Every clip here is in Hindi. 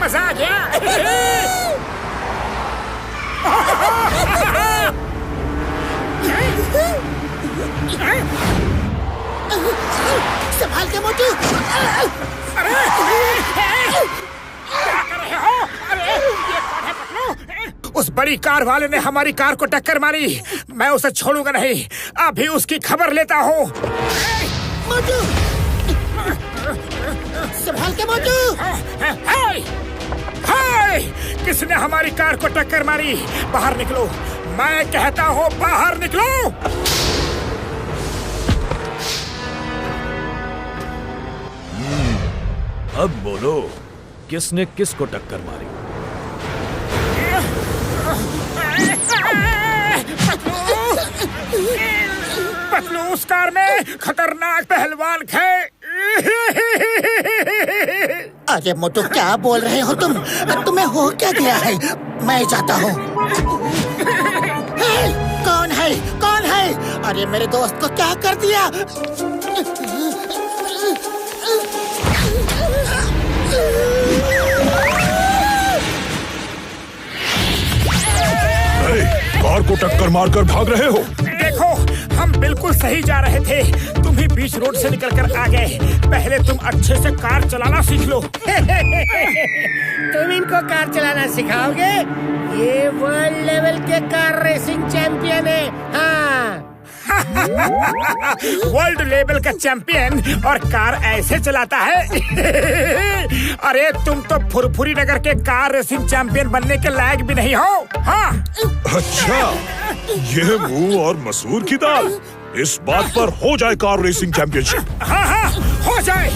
मजा आ गया। संभाल के मोटू। अरे क्या कर रहे हो? अरे ये कौन है पतलू? उस बड़ी कार वाले ने हमारी कार को टक्कर मारी। मैं उसे छोड़ूंगा नहीं। अभी उसकी खबर लेता हूँ। मोटू संभाल के मोटू। हाय! हाय! किसने हमारी कार को टक्कर मारी? बाहर निकलो, मैं कहता हूँ बाहर निकलो। अब बोलो, किसने किसको टक्कर मारी? पतलू उस कार में खतरनाक पहलवान थे। अरे मोटू क्या बोल रहे हो तुम? तुम्हें हो क्या गया है? मैं जाता हूँ। कौन है? कौन है? अरे मेरे दोस्त को क्या कर दिया? कार को टक्कर मारकर भाग रहे हो? देखो, हम बिल्कुल सही जा रहे थे। तुम ही बीच रोड से निकलकर आ गए। पहले तुम अच्छे से कार चलाना सीख लो। तुम इनको कार चलाना सिखाओगे? ये वर्ल्ड लेवल के कार रेसिंग चैंपियन है। हाँ। वर्ल्ड लेवल का चैंपियन और कार ऐसे चलाता है? अरे तुम तो फुरफुरी नगर के कार रेसिंग चैंपियन बनने के लायक भी नहीं हो। हाँ। अच्छा, ये मुंह और मसूर की दाल। इस बात पर हो जाए कार रेसिंग चैंपियनशिप। हाँ हाँ, हो जाए।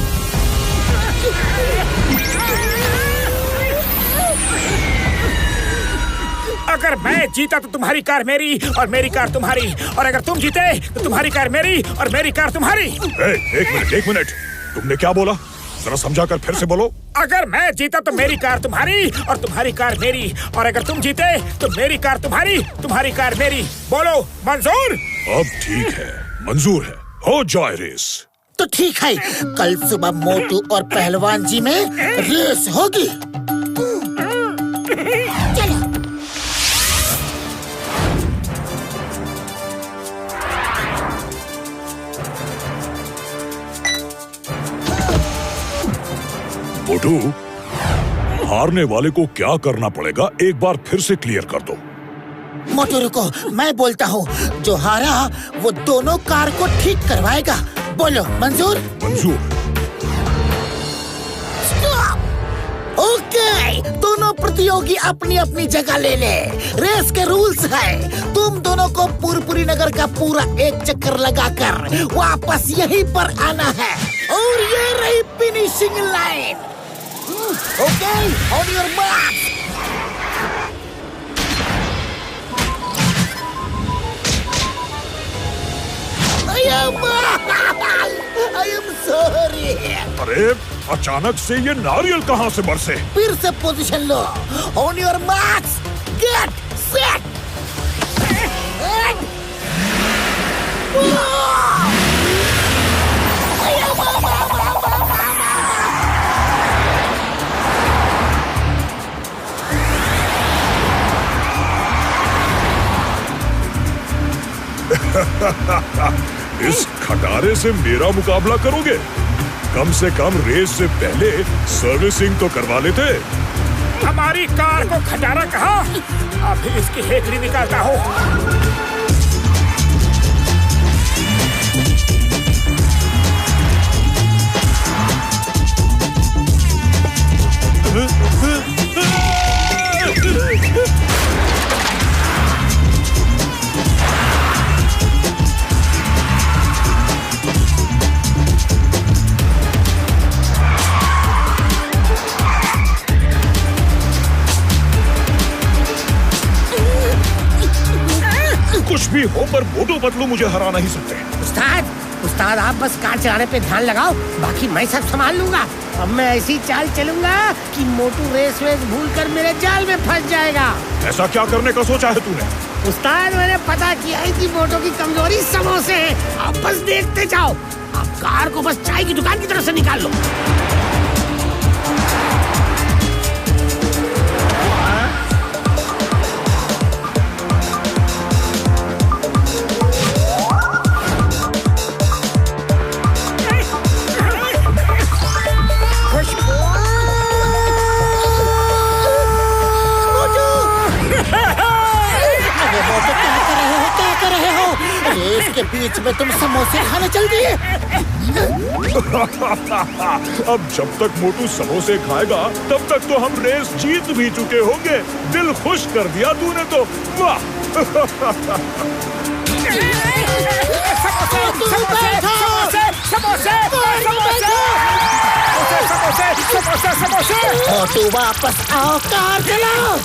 अगर मैं जीता तो तुम्हारी कार मेरी और मेरी कार तुम्हारी, और अगर तुम जीते तो तुम्हारी कार मेरी और मेरी कार तुम्हारी। एक मिनट, तुमने क्या बोला? जरा समझा कर फिर से बोलो। अगर मैं जीता तो मेरी कार तुम्हारी और तुम्हारी कार मेरी, और अगर तुम जीते तो मेरी कार तुम्हारी, तुम्हारी कार मेरी। बोलो, मंजूर? अब ठीक है, मंजूर है। हो जाए रेस। तो ठीक है, कल सुबह मोटू और पहलवान जी में रेस होगी। चलो। मोटू, हारने वाले को क्या करना पड़ेगा एक बार फिर से क्लियर कर दो। मोटू रुको, मैं बोलता हूँ। जो हारा वो दोनों कार को ठीक करवाएगा। बोलो, मंजूर? मंजूर। ओके, दोनों प्रतियोगी अपनी अपनी जगह ले ले। रेस के रूल्स है, तुम दोनों को पुरपुरी नगर का पूरा एक चक्कर लगाकर वापस यहीं पर आना है, और ये रही finishing line. Okay, on your mark. I am sorry. अरे अचानक से ये नारियल कहाँ से बरसे? फिर से position low. On your marks, get set. इस खटारे से मेरा मुकाबला करोगे? कम से कम रेस से पहले सर्विसिंग तो करवा लेते। हमारी कार को खटारा कहा? अभी इसकी हेकड़ी निकालता हूँ। कुछ भी हो, पर मोटू पतलू मुझे हरा नहीं सकते। उस्ताद आप बस कार चलाने पे ध्यान लगाओ, बाकी मैं सब संभाल लूंगा। अब मैं ऐसी चाल चलूंगा कि मोटू रेस भूल कर मेरे जाल में फंस जाएगा। ऐसा क्या करने का सोचा है तूने? उस्ताद, मैंने पता किया है कि मोटू की कमजोरी समोसे है। आप बस देखते जाओ। आप कार को बस चाय की दुकान की तरफ से निकाल लो। बीच में तुम समोसे खाने चल दिए। अब जब तक मोटू समोसे खाएगा तब तक तो हम रेस जीत भी चुके होंगे। दिल खुश कर दिया तूने तो, वाह। मोटू वापस आओ, कार चलाओ।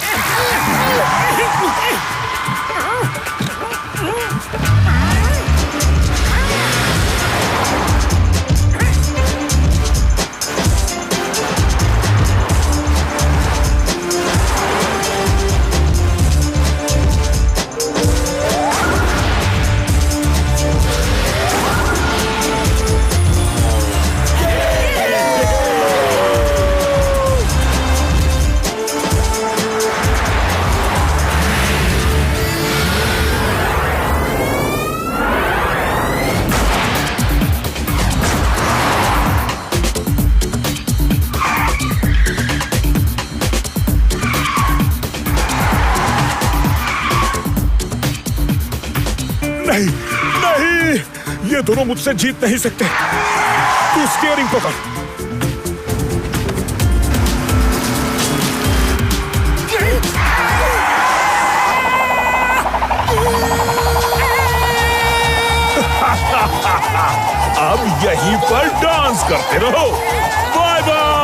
नहीं, ये दोनों मुझसे जीत नहीं सकते। तू स्टीयरिंग पकड़। अब यहीं पर डांस करते रहो। Bye bye.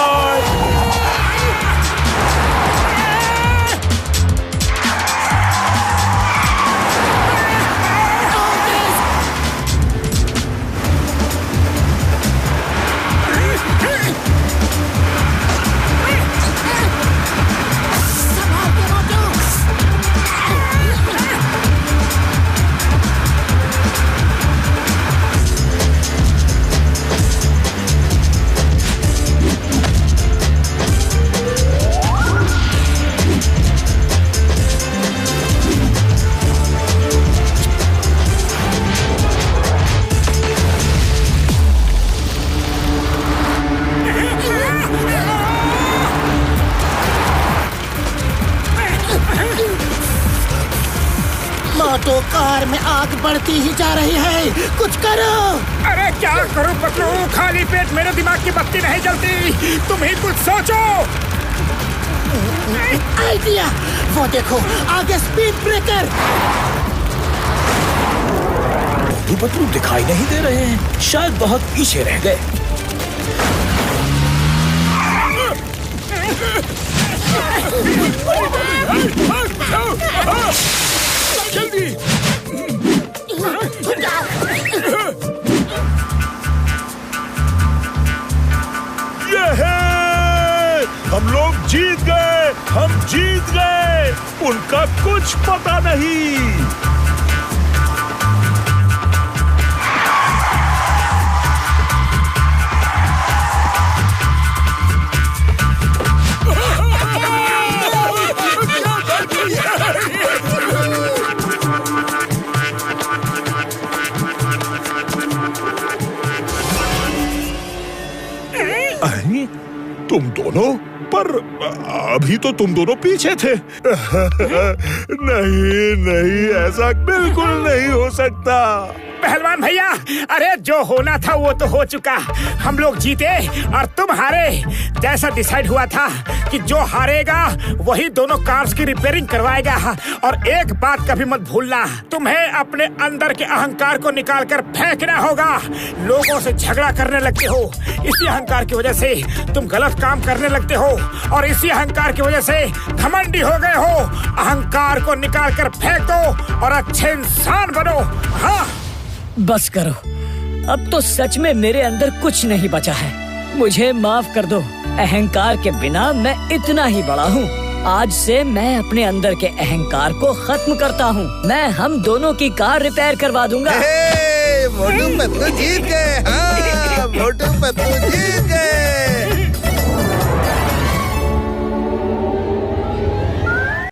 मोटू, कार में आग बढ़ती ही जा रही है, कुछ करो। अरे क्या करूं पतलू, खाली पेट मेरे दिमाग की बत्ती नहीं जलती। तुम ही कुछ सोचो। आइडिया, वो देखो आगे स्पीड ब्रेकर। मोटू पतलू दिखाई नहीं दे रहे हैं, शायद बहुत पीछे रह गए। जल्दी। ये है, हम लोग जीत गए, हम जीत गए। उनका कुछ पता नहीं। तुम दोनों? पर अभी तो तुम दोनों पीछे थे। नहीं नहीं, ऐसा बिल्कुल नहीं हो सकता। पहलवान भैया, अरे जो होना था वो तो हो चुका। हम लोग जीते और तुम हारे। जैसा डिसाइड हुआ था कि जो हारेगा वही दोनों कार्स की रिपेयरिंग करवाएगा। और एक बात कभी मत भूलना, तुम्हें अपने अंदर के अहंकार को निकालकर फेंकना होगा। लोगों से झगड़ा करने लगते हो, इसी अहंकार की वजह से तुम गलत काम करने लगते हो और इसी अहंकार की वजह से घमंडी हो गए हो। अहंकार को निकालकर फेंक दो और अच्छे इंसान बनो। हाँ, बस करो, अब तो सच में मेरे अंदर कुछ नहीं बचा है। मुझे माफ कर दो। अहंकार के बिना मैं इतना ही बड़ा हूँ। आज से मैं अपने अंदर के अहंकार को खत्म करता हूँ। मैं हम दोनों की कार रिपेयर करवा दूंगा। मोटू पतलू जीत गए। हाँ, मोटू पतलू जीत गए।